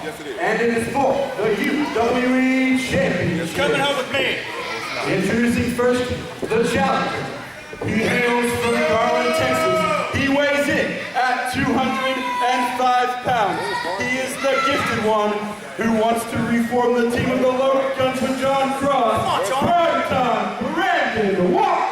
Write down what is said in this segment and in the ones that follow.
Yes, it is. And it is for the UWE Championship. It's coming home with me. Introducing first, the challenger. He hails from Garland, Texas. He weighs in at 205 pounds. He is the gifted one who wants to reform the team of the Low Guns with John Cross. Primetime Brandon Walker.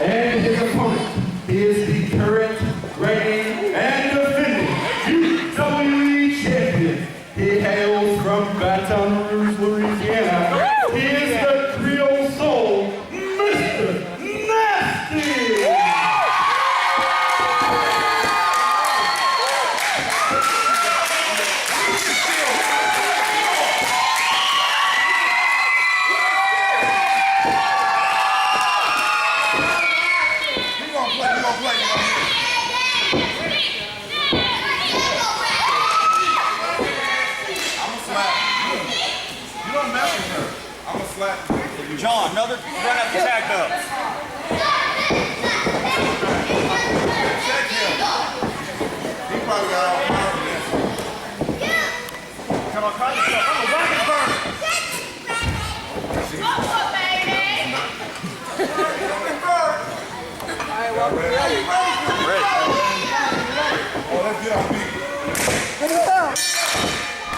And his opponent, he is the current reigning and defending UWE champion. He hails from Baton Rouge, Louisiana. He is the Creole Soul, Mr. Nasty! John, another run up the tag up. Check him. He probably got all confidence. Come on, cut yourself. I'm a wagon burner.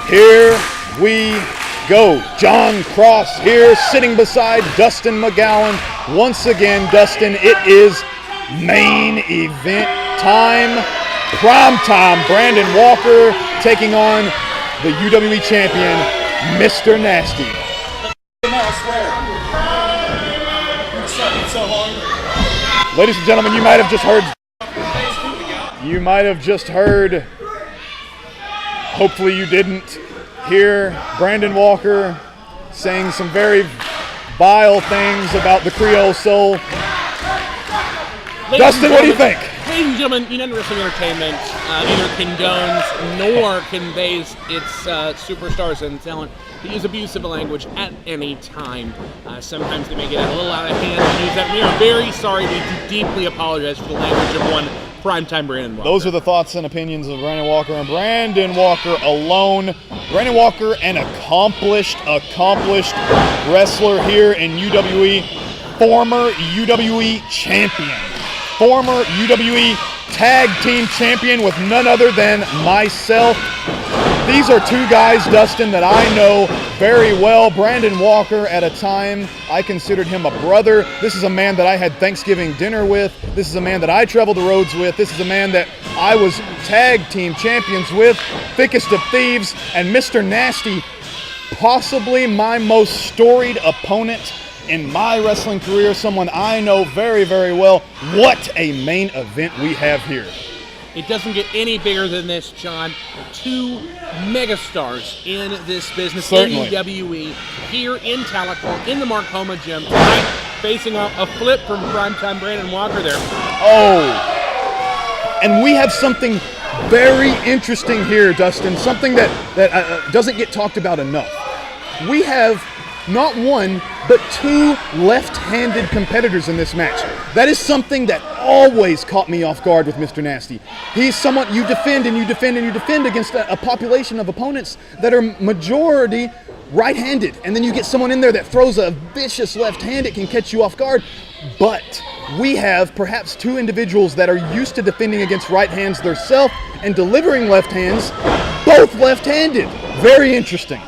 Here we go. John Cross here sitting beside Dustin McGowan. Once again, Dustin, it is main event time. Primetime Brandon Walker taking on the UWE champion, Mr. Nasty. Ladies and gentlemen, you might have just heard, hopefully you didn't, hear Brandon Walker saying some very vile things about the Creole Soul. Dustin, what do you think? Ladies and gentlemen, United Wrestling Entertainment neither condones nor conveys its superstars and talent to use abusive language at any time. Sometimes they may get a little out of hand and use that. We are very sorry. We do deeply apologize for the language of one Primetime Brandon Walker. Those are the thoughts and opinions of Brandon Walker, and Brandon Walker alone. Brandon Walker, an accomplished wrestler here in UWE, former UWE champion, former UWE tag team champion with none other than myself. These are two guys, Dustin, that I know very well. Brandon Walker, at a time, I considered him a brother. This is a man that I had Thanksgiving dinner with. This is a man that I traveled the roads with. This is a man that I was tag team champions with, thickest of thieves, and Mr. Nasty, possibly my most storied opponent in my wrestling career, someone I know very, very well. What a main event we have here. It doesn't get any bigger than this, John. Two megastars in this business, Certainly. in UWE, here in Tahlequah, in the Mark Homa Gym, tonight, facing a flip from Primetime Brandon Walker there. Oh, and we have something very interesting here, Dustin, something that doesn't get talked about enough. We have not one, but two left-handed competitors in this match. That is something that always caught me off guard with Mr. Nasty. He's someone you defend and you defend and you defend against a population of opponents that are majority right-handed. And then you get someone in there that throws a vicious left hand, it can catch you off guard. But we have perhaps two individuals that are used to defending against right hands themselves and delivering left hands, both left-handed. Very interesting.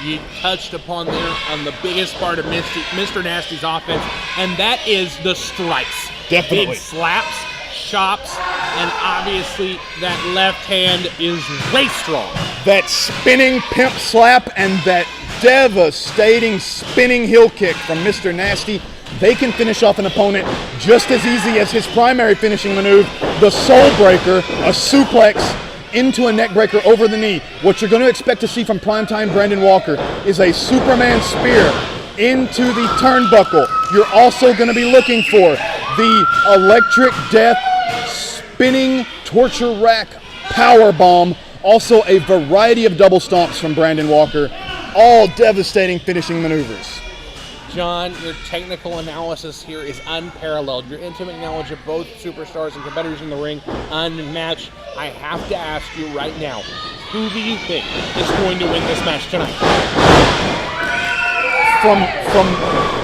You touched upon there on the biggest part of Mr. Nasty's offense, and that is the strikes. Definitely. Big slaps, chops, and obviously that left hand is way strong. That spinning pimp slap and that devastating spinning heel kick from Mr. Nasty, they can finish off an opponent just as easy as his primary finishing maneuver, the soul breaker, a suplex into a neck breaker over the knee. What you're going to expect to see from Primetime Brandon Walker is a Superman spear into the turnbuckle. You're also going to be looking for the electric death spinning torture rack power bomb. Also a variety of double stomps from Brandon Walker. All devastating finishing maneuvers. John, your technical analysis here is unparalleled. Your intimate knowledge of both superstars and competitors in the ring, unmatched. I have to ask you right now, who do you think is going to win this match tonight? From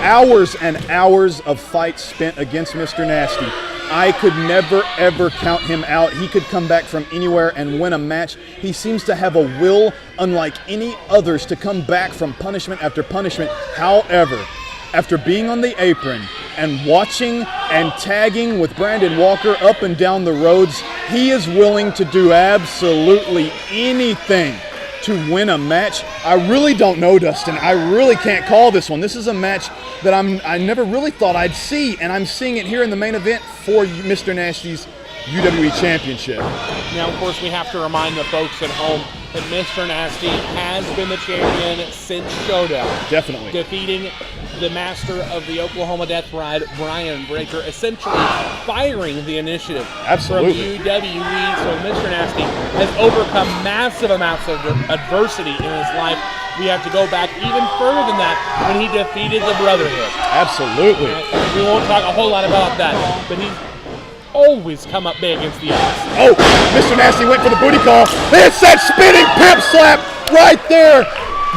hours and hours of fights spent against Mr. Nasty, I could never, ever count him out. He could come back from anywhere and win a match. He seems to have a will unlike any others to come back from punishment after punishment. However, after being on the apron and watching and tagging with Brandon Walker up and down the roads, he is willing to do absolutely anything to win a match. I really don't know, Dustin. I really can't call this one. This is a match that I never really thought I'd see, and I'm seeing it here in the main event for Mr. Nasty's UWE Championship. Now, of course, we have to remind the folks at home that Mr. Nasty has been the champion since Showdown. Definitely. Defeating the master of the Oklahoma Death Ride, Brian Breaker, essentially firing the initiative Absolutely. from UWE. So Mr. Nasty has overcome massive amounts of adversity in his life. We have to go back even further than that when he defeated the Brotherhood. Absolutely. We won't talk a whole lot about that, but he's always come up big against the odds. Oh, Mr. Nasty went for the booty call. It's that spinning pimp slap right there.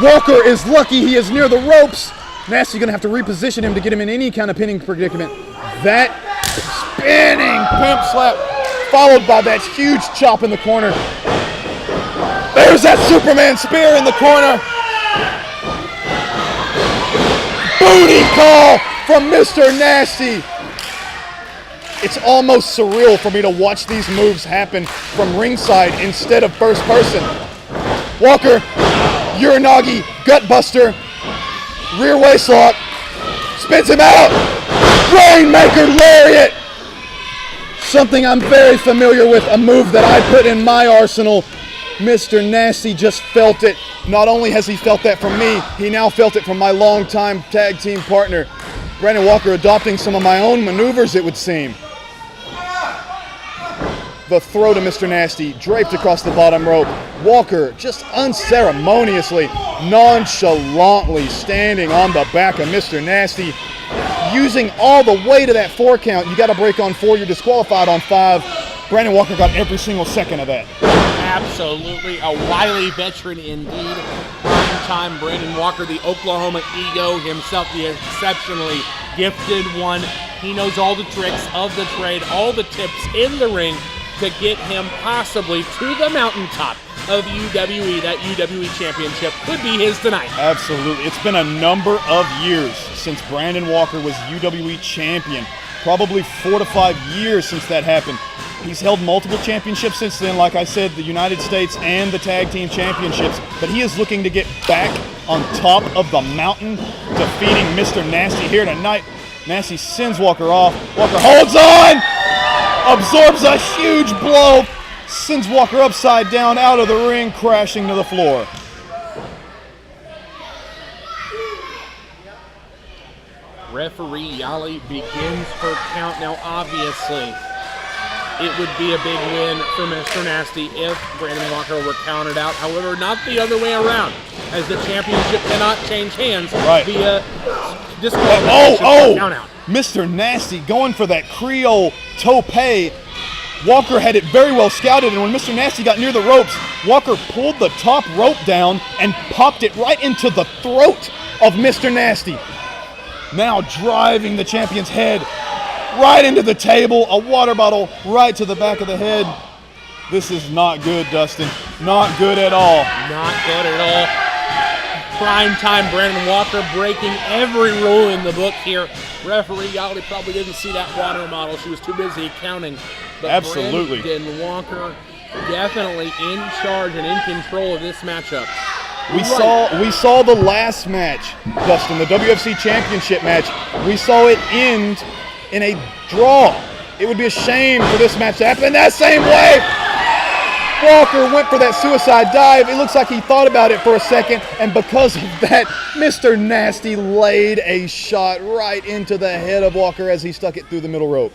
Walker is lucky he is near the ropes. Nasty going to have to reposition him to get him in any kind of pinning predicament. That spinning pimp slap followed by that huge chop in the corner. There's that Superman spear in the corner. Booty call from Mr. Nasty. It's almost surreal for me to watch these moves happen from ringside instead of first person. Walker, Uranagi, gutbuster, rear waist lock, spins him out. Rainmaker lariat. Something I'm very familiar with, a move that I put in my arsenal. Mr. Nasty just felt it. Not only has he felt that from me, he now felt it from my longtime tag team partner, Brandon Walker, adopting some of my own maneuvers, it would seem. The throw to Mr. Nasty, draped across the bottom rope. Walker just unceremoniously, nonchalantly standing on the back of Mr. Nasty, using all the weight of that 4 count. You got to break on 4, you're disqualified on 5. Brandon Walker got every single second of that. Absolutely a wily veteran indeed. Primetime Brandon Walker, the Oklahoma Ego himself, the exceptionally gifted one. He knows all the tricks of the trade, all the tips in the ring to get him possibly to the mountaintop of UWE. That UWE championship could be his tonight. Absolutely. It's been a number of years since Brandon Walker was UWE champion. Probably 4 to 5 years since that happened. He's held multiple championships since then, like I said, the United States and the tag team championships, but he is looking to get back on top of the mountain, defeating Mr. Nasty here tonight. Nasty sends Walker off. Walker holds on, absorbs a huge blow, sends Walker upside down out of the ring, crashing to the floor. Referee Yali begins her count. Now, obviously, it would be a big win for Mr. Nasty if Brandon Walker were counted out. However, not the other way around, as the championship cannot change hands via disqualification or count out. Mr. Nasty going for that Creole tope. Walker had it very well scouted, and when Mr. Nasty got near the ropes, Walker pulled the top rope down and popped it right into the throat of Mr. Nasty. Now driving the champion's head right into the table, a water bottle right to the back of the head. This is not good, Dustin. Not good at all. Not good at all. Primetime Brandon Walker breaking every rule in the book here. Referee Yali probably didn't see that water bottle. She was too busy counting. But absolutely. Brandon Walker definitely in charge and in control of this matchup. We saw the last match, Dustin, the WFC Championship match. We saw it end in a draw. It would be a shame for this match to happen that same way. Walker went for that suicide dive. It looks like he thought about it for a second, and because of that, Mr. Nasty laid a shot right into the head of Walker as he stuck it through the middle rope.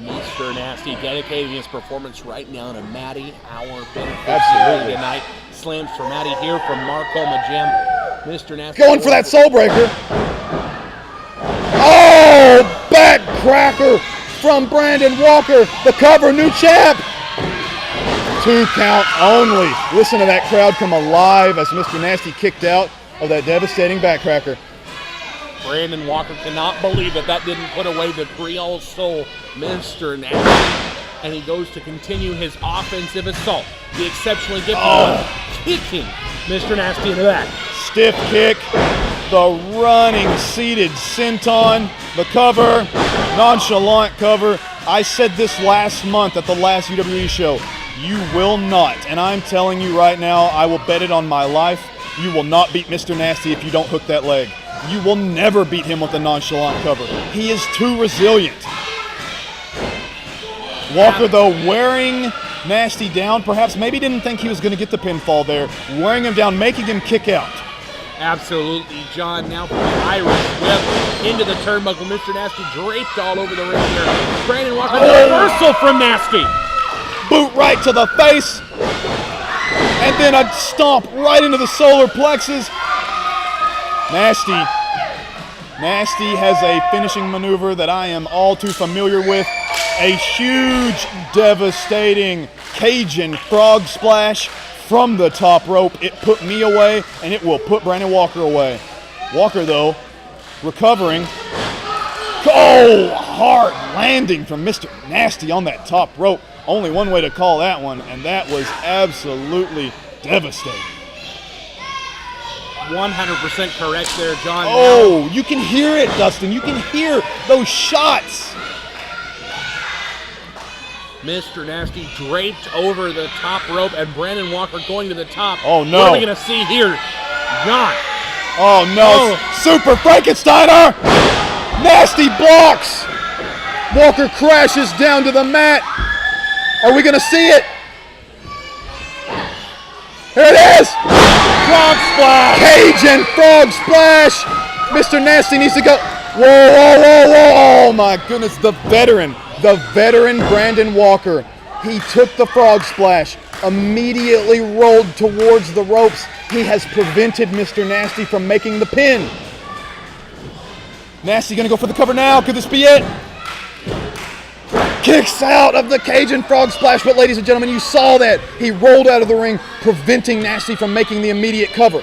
Mr. Nasty dedicating his performance right now to Maddie, our benefit Absolutely tonight. Slams for Maddie here from Marcoma Gym. Mr. Nasty Going for that soul breaker. Oh, backcracker from Brandon Walker. The cover, new champ. 2 count only. Listen to that crowd come alive as Mr. Nasty kicked out of that devastating backcracker. Brandon Walker cannot believe that didn't put away the Creole Soul, Mr. Nasty. And he goes to continue his offensive assault. The exceptionally gifted one, kicking Mr. Nasty in the back. Stiff kick, the running seated senton, the cover, nonchalant cover. I said this last month at the last UWE show. You will not, and I'm telling you right now, I will bet it on my life, you will not beat Mr. Nasty if you don't hook that leg. You will never beat him with a nonchalant cover. He is too resilient. Walker, though, wearing Nasty down, perhaps maybe didn't think he was going to get the pinfall there, wearing him down, making him kick out. Absolutely, John. Now from the Irish whip into the turnbuckle. Mr. Nasty draped all over the ring here. Brandon Walker, reversal from Nasty. Boot right to the face, and then a stomp right into the solar plexus. Nasty has a finishing maneuver that I am all too familiar with. A huge, devastating Cajun frog splash from the top rope. It put me away, and it will put Brandon Walker away. Walker, though, recovering. Oh, hard landing from Mr. Nasty on that top rope. Only one way to call that one, and that was absolutely devastating. 100% correct there, John. Oh, you can hear it, Dustin. You can hear those shots. Mr. Nasty draped over the top rope, and Brandon Walker going to the top. Oh, no. What are we going to see here? John. Oh, no. Super Frankensteiner. Nasty blocks. Walker crashes down to the mat. Are we going to see it? Here it is. Frog splash. Cajun frog splash. Mr. Nasty needs to go. Whoa, whoa, whoa, whoa. Oh, my goodness. The veteran Brandon Walker. He took the frog splash, immediately rolled towards the ropes. He has prevented Mr. Nasty from making the pin. Nasty going to go for the cover now. Could this be it? Kicks out of the Cajun frog splash, but ladies and gentlemen, you saw that. He rolled out of the ring, preventing Nasty from making the immediate cover.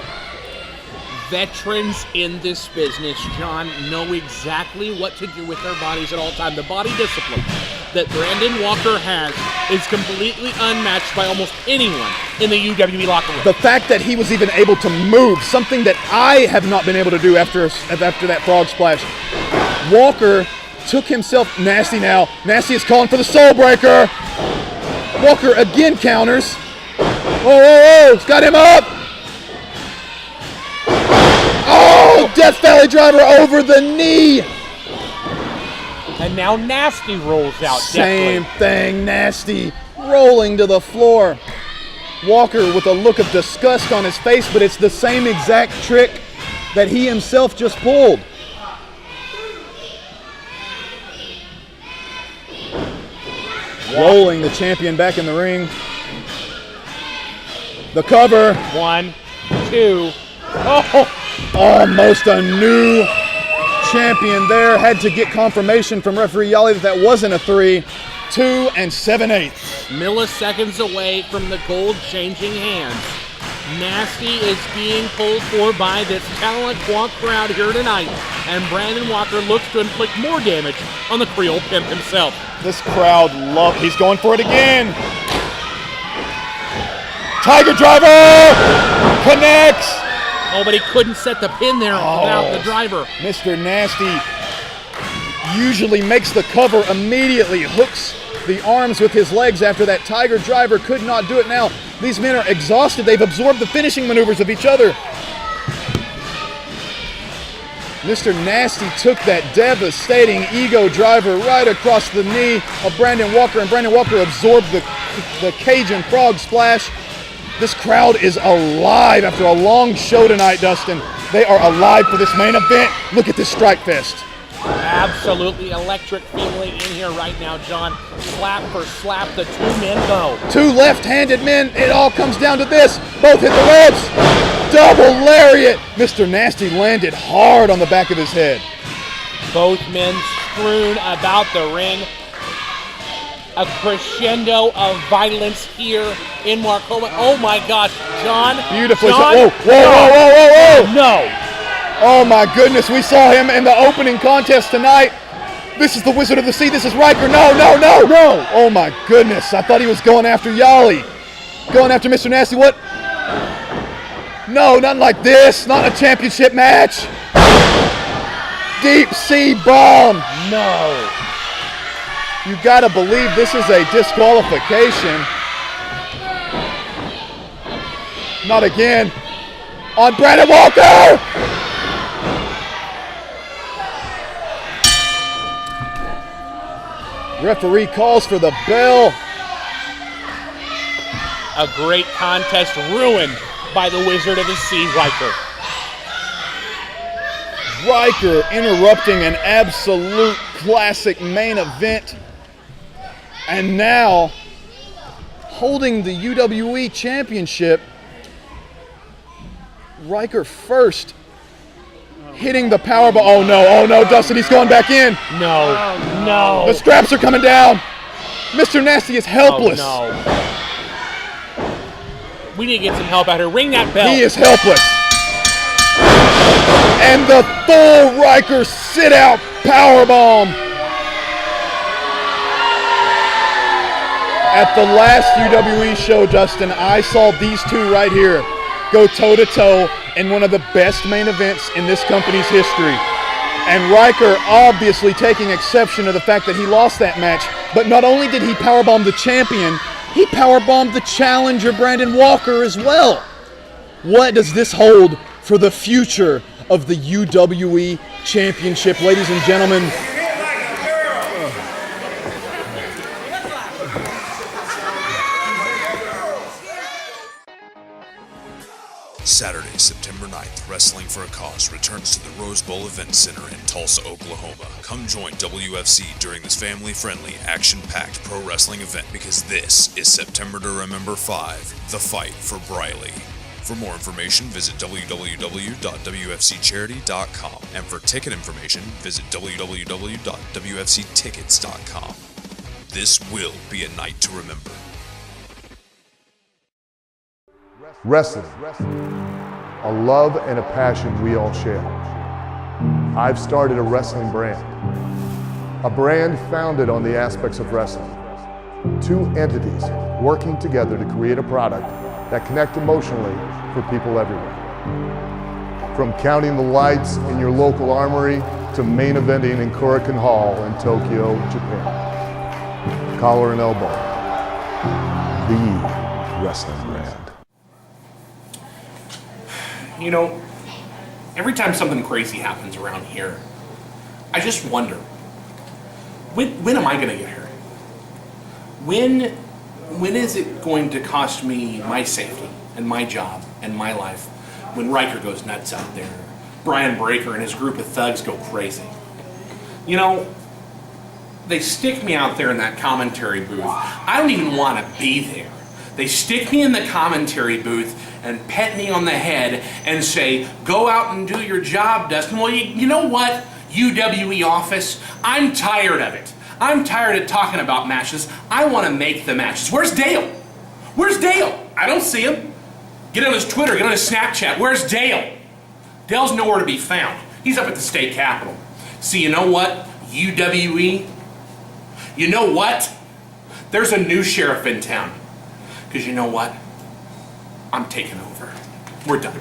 Veterans in this business, John, know exactly what to do with their bodies at all times. The body discipline that Brandon Walker has is completely unmatched by almost anyone in the UWE locker room. The fact that he was even able to move, something that I have not been able to do after that frog splash. Walker took himself. Nasty now. Nasty is calling for the soul breaker. Walker again counters. Oh, it's got him up. Oh, Death Valley driver over the knee. And now Nasty rolls out. Same thing, Nasty rolling to the floor. Walker with a look of disgust on his face, but it's the same exact trick that he himself just pulled. Rolling the champion back in the ring. The cover. 1, 2. Oh! Almost a new champion there. Had to get confirmation from referee Yali that wasn't a 3. 2 7/8. Milliseconds away from the gold changing hands. Nasty is being pulled for by this talent quant crowd here tonight, and Brandon Walker looks to inflict more damage on the Creole Pimp himself. This crowd he's going for it again. Tiger driver connects. Oh, but he couldn't set the pin there without the driver. Mr. Nasty usually makes the cover immediately, hooks the arms with his legs after that tiger driver. Could not do it now. These men are exhausted. They've absorbed the finishing maneuvers of each other. Mr. Nasty took that devastating ego driver right across the knee of Brandon Walker, and Brandon Walker absorbed the Cajun frog splash. This crowd is alive after a long show tonight, Dustin. They are alive for this main event. Look at this strike fest. Absolutely electric feeling in here right now, John. Slap for slap, the two men go. Two left-handed men. It all comes down to this. Both hit the ropes. double lariat. Mr. Nasty landed hard on the back of his head. Both men strewn about the ring. A crescendo of violence here in Marcoma. Oh my gosh, John. Beautifully. John, Whoa, whoa, whoa, whoa, whoa, whoa. No. Oh my goodness, we saw him in the opening contest tonight. This is the Wizard of the Sea. This is Riker. No, no, no. No. Oh my goodness. I thought he was going after Yali. Going after Mr. Nasty. What? No, nothing like this. Not a championship match. Deep sea bomb. No. You gotta believe this is a disqualification. Not again. On Brandon Walker! Referee calls for the bell. A great contest ruined by the Wizard of the Sea, Riker. Riker interrupting an absolute classic main event. And now, holding the UWE Championship, Riker first, hitting the powerbomb. Oh no, Dustin, he's going back in. No, no. The straps are coming down. Mr. Nasty is helpless. Oh, no. We need to get some help out here. Ring that bell. He is helpless. And the full Riker sit-out powerbomb. At the last UWE show, Dustin, I saw these two right here go toe-to-toe in one of the best main events in this company's history. And Riker obviously taking exception to the fact that he lost that match, but not only did he powerbomb the champion, he powerbombed the challenger, Brandon Walker, as well. What does this hold for the future of the UWE Championship, ladies and gentlemen? Saturday, September 9th, Wrestling for a Cause returns to the Rose Bowl Event Center in Tulsa, Oklahoma. Come join WFC during this family-friendly, action-packed pro wrestling event because this is September to Remember 5, The Fight for Briley. For more information, visit www.wfccharity.com. And for ticket information, visit www.wfctickets.com. This will be a night to remember. Wrestling, a love and a passion we all share. I've started a wrestling brand, a brand founded on the aspects of wrestling. Two entities working together to create a product that connect emotionally for people everywhere. From counting the lights in your local armory to main eventing in Korakuen Hall in Tokyo, Japan. Collar and elbow, the wrestling brand. You know, every time something crazy happens around here, I just wonder, when am I going to get hurt? When is it going to cost me my safety and my job and my life when Riker goes nuts out there, Brian Breaker and his group of thugs go crazy? You know, they stick me out there in that commentary booth. I don't even want to be there. They stick me in the commentary booth and pet me on the head and say, go out and do your job, Dustin. Well, you know what, UWE office? I'm tired of it. I'm tired of talking about matches. I want to make the matches. Where's Dale? Where's Dale? I don't see him. Get on his Twitter, get on his Snapchat. Where's Dale? Dale's nowhere to be found. He's up at the state capitol. See, you know what, UWE? You know what? There's a new sheriff in town. Because you know what? I'm taking over. We're done.